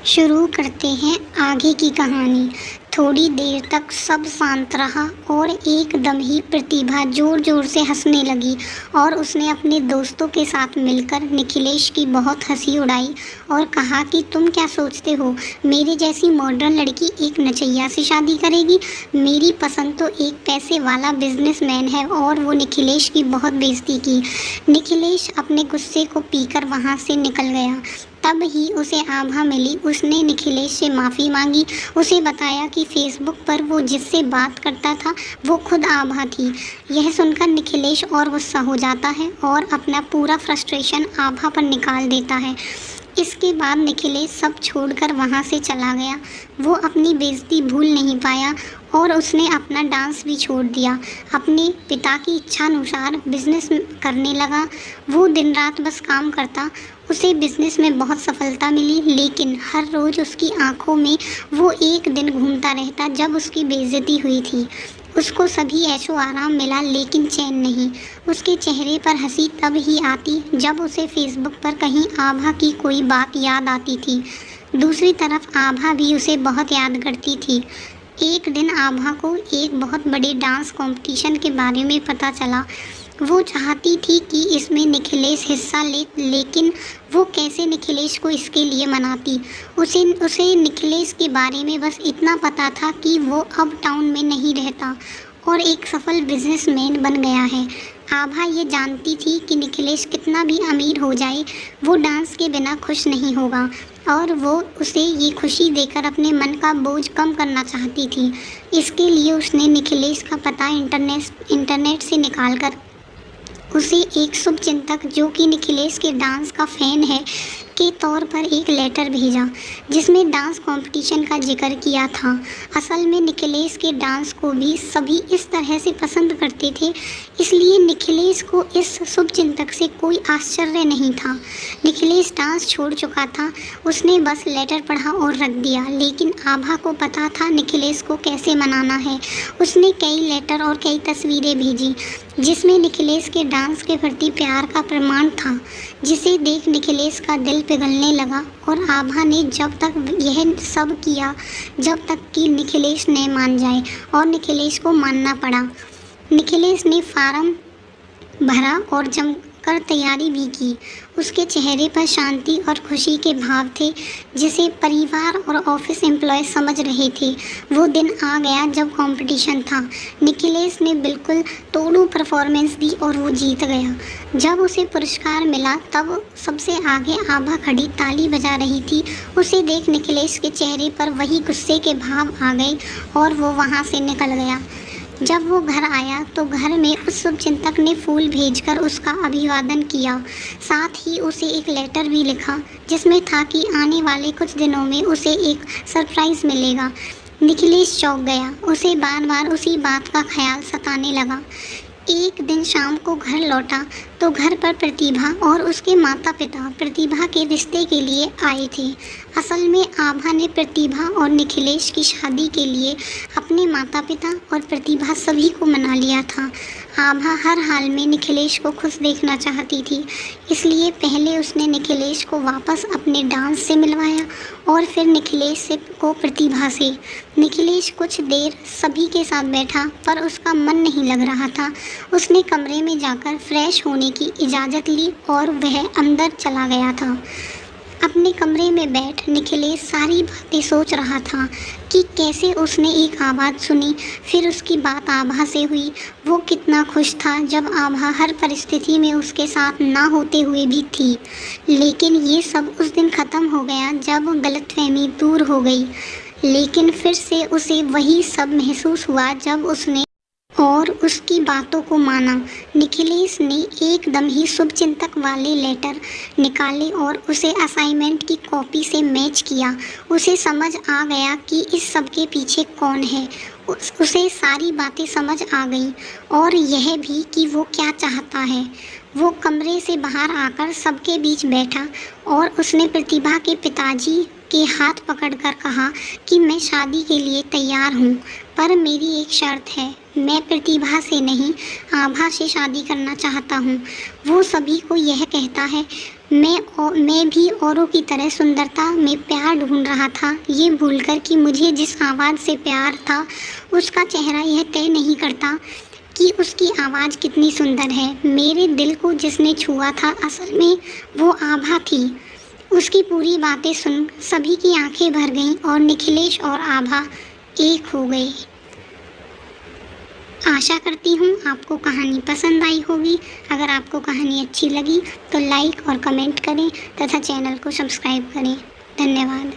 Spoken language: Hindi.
शुरू करते हैं आगे की कहानी। थोड़ी देर तक सब शांत रहा और एकदम ही प्रतिभा जोर जोर से हंसने लगी और उसने अपने दोस्तों के साथ मिलकर निखिलेश की बहुत हंसी उड़ाई और कहा कि तुम क्या सोचते हो, मेरे जैसी मॉडर्न लड़की एक नचैया से शादी करेगी? मेरी पसंद तो एक पैसे वाला बिजनेसमैन है। और वो निखिलेश की बहुत बेइज्जती की। निखिलेश अपने गुस्से को पीकर वहाँ से निकल गया। तब ही उसे आभा मिली। उसने निखिलेश से माफ़ी मांगी, उसे बताया कि फेसबुक पर वो जिससे बात करता था वो खुद आभा थी। यह सुनकर निखिलेश और गुस्सा हो जाता है और अपना पूरा फ्रस्ट्रेशन आभा पर निकाल देता है। इसके बाद निखिलेश सब छोड़कर वहाँ से चला गया। वो अपनी बेइज्जती भूल नहीं पाया और उसने अपना डांस भी छोड़ दिया। अपने पिता की इच्छानुसार बिजनेस करने लगा। वो दिन रात बस काम करता। उसे बिजनेस में बहुत सफलता मिली, लेकिन हर रोज़ उसकी आंखों में वो एक दिन घूमता रहता जब उसकी बेइज्जती हुई थी। उसको सभी ऐशो आराम मिला, लेकिन चैन नहीं। उसके चेहरे पर हंसी तब ही आती जब उसे फेसबुक पर कहीं आभा की कोई बात याद आती थी। दूसरी तरफ आभा भी उसे बहुत याद करती थी। एक दिन आभा को एक बहुत बड़े डांस कंपटीशन के बारे में पता चला। वो चाहती थी कि इसमें निखिलेश हिस्सा ले, लेकिन वो कैसे निखिलेश को इसके लिए मनाती। उसे निखिलेश के बारे में बस इतना पता था कि वो अब टाउन में नहीं रहता और एक सफल बिजनेसमैन बन गया है। आभा ये जानती थी कि निखिलेश कितना भी अमीर हो जाए, वो डांस के बिना खुश नहीं होगा और वो उसे ये खुशी देकर अपने मन का बोझ कम करना चाहती थी। इसके लिए उसने निखिलेश का पता इंटरनेट से निकालकर उसे एक शुभचिंतक जो कि निखिलेश के डांस का फ़ैन है के तौर पर एक लेटर भेजा, जिसमें डांस कंपटीशन का जिक्र किया था। असल में निखिलेश के डांस को भी सभी इस तरह से पसंद करते थे, इसलिए निखिलेश को इस शुभचिंतक से कोई आश्चर्य नहीं था। निखिलेश डांस छोड़ चुका था, उसने बस लेटर पढ़ा और रख दिया। लेकिन आभा को पता था निखिलेश को कैसे मनाना है। उसने कई लेटर और कई तस्वीरें भेजी जिसमें निखिलेश के डांस के प्रति प्यार का प्रमाण था, जिसे देख निखिलेश का दिल पिघलने लगा। और आभा ने जब तक यह सब किया जब तक कि निखिलेश न मान जाए, और निखिलेश को मानना पड़ा। निखिलेश ने फार्म भरा और जमकर तैयारी भी की। उसके चेहरे पर शांति और खुशी के भाव थे, जिसे परिवार और ऑफिस एम्प्लॉय समझ रहे थे। वो दिन आ गया जब कंपटीशन था। निखिलेश ने बिल्कुल तोड़ू परफॉर्मेंस दी और वो जीत गया। जब उसे पुरस्कार मिला तब सबसे आगे आभा खड़ी ताली बजा रही थी। उसे देख निखिलेश के चेहरे पर वही गुस्से के भाव आ गए और वो वहाँ से निकल गया। जब वो घर आया तो घर में उस शुभचिंतक ने फूल भेजकर उसका अभिवादन किया। साथ ही उसे एक लेटर भी लिखा जिसमें था कि आने वाले कुछ दिनों में उसे एक सरप्राइज़ मिलेगा। निखिलेश चौंक गया। उसे बार बार उसी बात का ख्याल सताने लगा। एक दिन शाम को घर लौटा तो घर पर प्रतिभा और उसके माता पिता प्रतिभा के रिश्ते के लिए आए थे। असल में आभा ने प्रतिभा और निखिलेश की शादी के लिए अपने माता पिता और प्रतिभा सभी को मना लिया था। आभा हर हाल में निखिलेश को खुश देखना चाहती थी, इसलिए पहले उसने निखिलेश को वापस अपने डांस से मिलवाया और फिर निखिलेश को प्रतिभा से। निखिलेश कुछ देर सभी के साथ बैठा, पर उसका मन नहीं लग रहा था। उसने कमरे में जाकर फ्रेश होने की इजाज़त ली और वह अंदर चला गया था। अपने कमरे में बैठ निखिलेश सारी बातें सोच रहा था कि कैसे उसने एक आवाज़ सुनी, फिर उसकी बात आभा से हुई। वो कितना खुश था जब आभा हर परिस्थिति में उसके साथ ना होते हुए भी थी। लेकिन ये सब उस दिन ख़त्म हो गया जब गलतफहमी दूर हो गई। लेकिन फिर से उसे वही सब महसूस हुआ जब उसने और उसकी बातों को माना। निखिलेश ने एकदम ही शुभचिंतक वाले लेटर निकाले और उसे असाइनमेंट की कॉपी से मैच किया। उसे समझ आ गया कि इस सब के पीछे कौन है। उसे सारी बातें समझ आ गई और यह भी कि वो क्या चाहता है। वो कमरे से बाहर आकर सबके बीच बैठा और उसने प्रतिभा के पिताजी के हाथ पकड़कर कहा कि मैं शादी के लिए तैयार हूँ, पर मेरी एक शर्त है, मैं प्रतिभा से नहीं आभा से शादी करना चाहता हूँ। वो सभी को यह कहता है मैं भी औरों की तरह सुंदरता में प्यार ढूंढ रहा था, ये भूलकर कि मुझे जिस आवाज़ से प्यार था उसका चेहरा यह तय नहीं करता कि उसकी आवाज़ कितनी सुंदर है। मेरे दिल को जिसने छुआ था असल में वो आभा थी। उसकी पूरी बातें सुन सभी की आंखें भर गईं और निखिलेश और आभा एक हो गए। आशा करती हूँ आपको कहानी पसंद आई होगी। अगर आपको कहानी अच्छी लगी तो लाइक और कमेंट करें तथा चैनल को सब्सक्राइब करें। धन्यवाद।